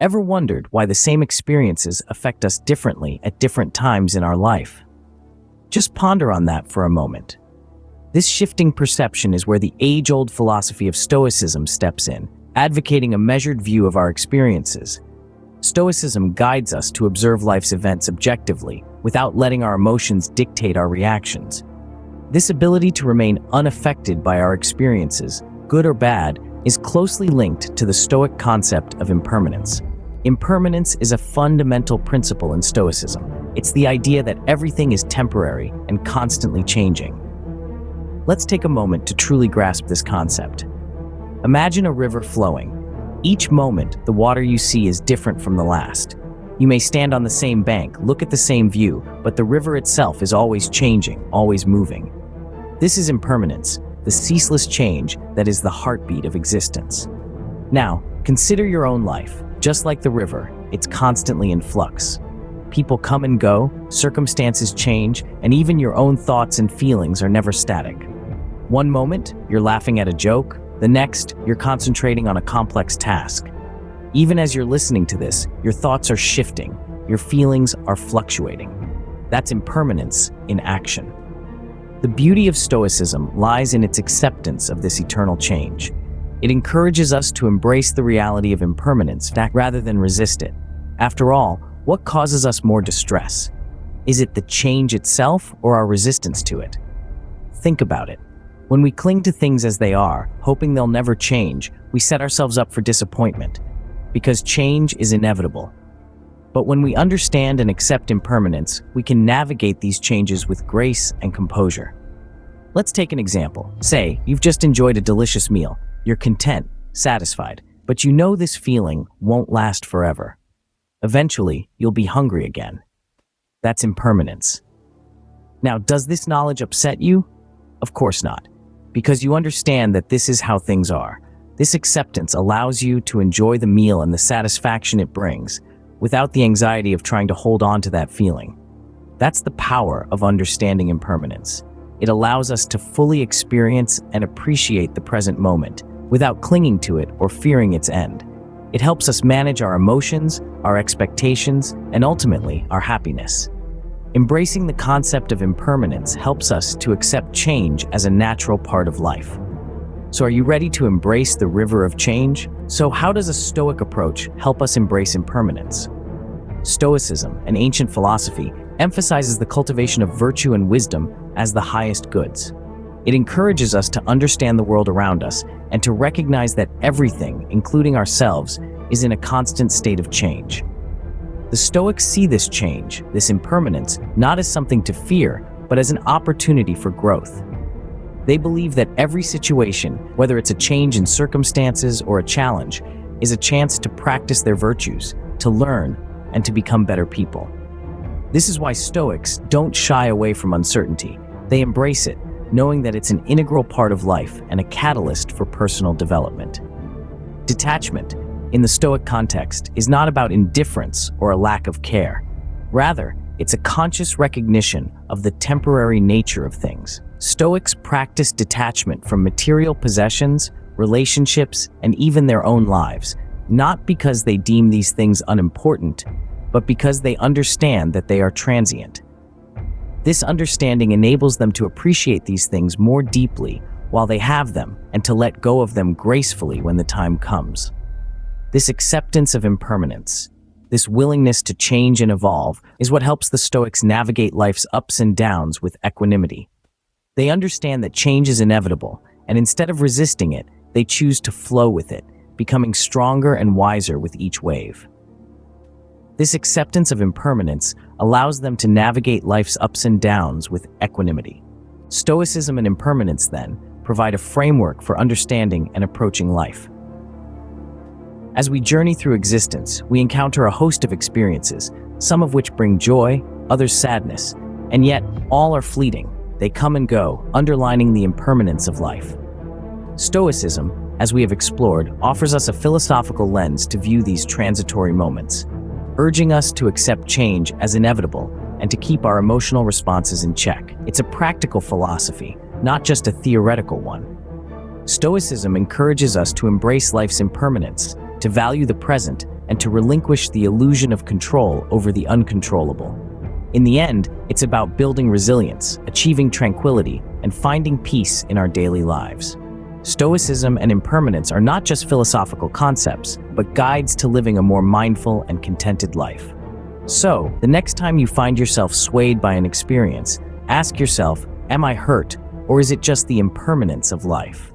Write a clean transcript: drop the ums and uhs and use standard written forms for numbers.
Ever wondered why the same experiences affect us differently at different times in our life? Just ponder on that for a moment. This shifting perception is where the age-old philosophy of Stoicism steps in, advocating a measured view of our experiences. Stoicism guides us to observe life's events objectively, without letting our emotions dictate our reactions. This ability to remain unaffected by our experiences, good or bad, is closely linked to the Stoic concept of impermanence. Impermanence is a fundamental principle in Stoicism. It's the idea that everything is temporary and constantly changing. Let's take a moment to truly grasp this concept. Imagine a river flowing. Each moment, the water you see is different from the last. You may stand on the same bank, look at the same view, but the river itself is always changing, always moving. This is impermanence, the ceaseless change that is the heartbeat of existence. Now, consider your own life. Just like the river, it's constantly in flux. People come and go, circumstances change, and even your own thoughts and feelings are never static. One moment, you're laughing at a joke. The next, you're concentrating on a complex task. Even as you're listening to this, your thoughts are shifting, your feelings are fluctuating. That's impermanence in action. The beauty of Stoicism lies in its acceptance of this eternal change. It encourages us to embrace the reality of impermanence rather than resist it. After all, what causes us more distress? Is it the change itself or our resistance to it? Think about it. When we cling to things as they are, hoping they'll never change, we set ourselves up for disappointment, because change is inevitable. But when we understand and accept impermanence, we can navigate these changes with grace and composure. Let's take an example. Say, you've just enjoyed a delicious meal. You're content, satisfied, but you know this feeling won't last forever. Eventually, you'll be hungry again. That's impermanence. Now, does this knowledge upset you? Of course not, because you understand that this is how things are. This acceptance allows you to enjoy the meal and the satisfaction it brings, without the anxiety of trying to hold on to that feeling. That's the power of understanding impermanence. It allows us to fully experience and appreciate the present moment, without clinging to it or fearing its end. It helps us manage our emotions, our expectations, and ultimately, our happiness. Embracing the concept of impermanence helps us to accept change as a natural part of life. So are you ready to embrace the river of change? So how does a Stoic approach help us embrace impermanence? Stoicism, an ancient philosophy, emphasizes the cultivation of virtue and wisdom as the highest goods. It encourages us to understand the world around us and to recognize that everything, including ourselves, is in a constant state of change. The Stoics see this change, this impermanence, not as something to fear, but as an opportunity for growth. They believe that every situation, whether it's a change in circumstances or a challenge, is a chance to practice their virtues, to learn, and to become better people. This is why Stoics don't shy away from uncertainty. They embrace it, knowing that it's an integral part of life and a catalyst for personal development. Detachment, in the Stoic context, is not about indifference or a lack of care. Rather, it's a conscious recognition of the temporary nature of things. Stoics practice detachment from material possessions, relationships, and even their own lives, not because they deem these things unimportant, but because they understand that they are transient. This understanding enables them to appreciate these things more deeply while they have them and to let go of them gracefully when the time comes. This acceptance of impermanence, this willingness to change and evolve, is what helps the Stoics navigate life's ups and downs with equanimity. They understand that change is inevitable, and instead of resisting it, they choose to flow with it, becoming stronger and wiser with each wave. This acceptance of impermanence allows them to navigate life's ups and downs with equanimity. Stoicism and impermanence, then, provide a framework for understanding and approaching life. As we journey through existence, we encounter a host of experiences, some of which bring joy, others sadness, and yet all are fleeting. They come and go, underlining the impermanence of life. Stoicism, as we have explored, offers us a philosophical lens to view these transitory moments, urging us to accept change as inevitable and to keep our emotional responses in check. It's a practical philosophy, not just a theoretical one. Stoicism encourages us to embrace life's impermanence, to value the present, and to relinquish the illusion of control over the uncontrollable. In the end, it's about building resilience, achieving tranquility, and finding peace in our daily lives. Stoicism and impermanence are not just philosophical concepts, but guides to living a more mindful and contented life. So, the next time you find yourself swayed by an experience, ask yourself, am I hurt, or is it just the impermanence of life?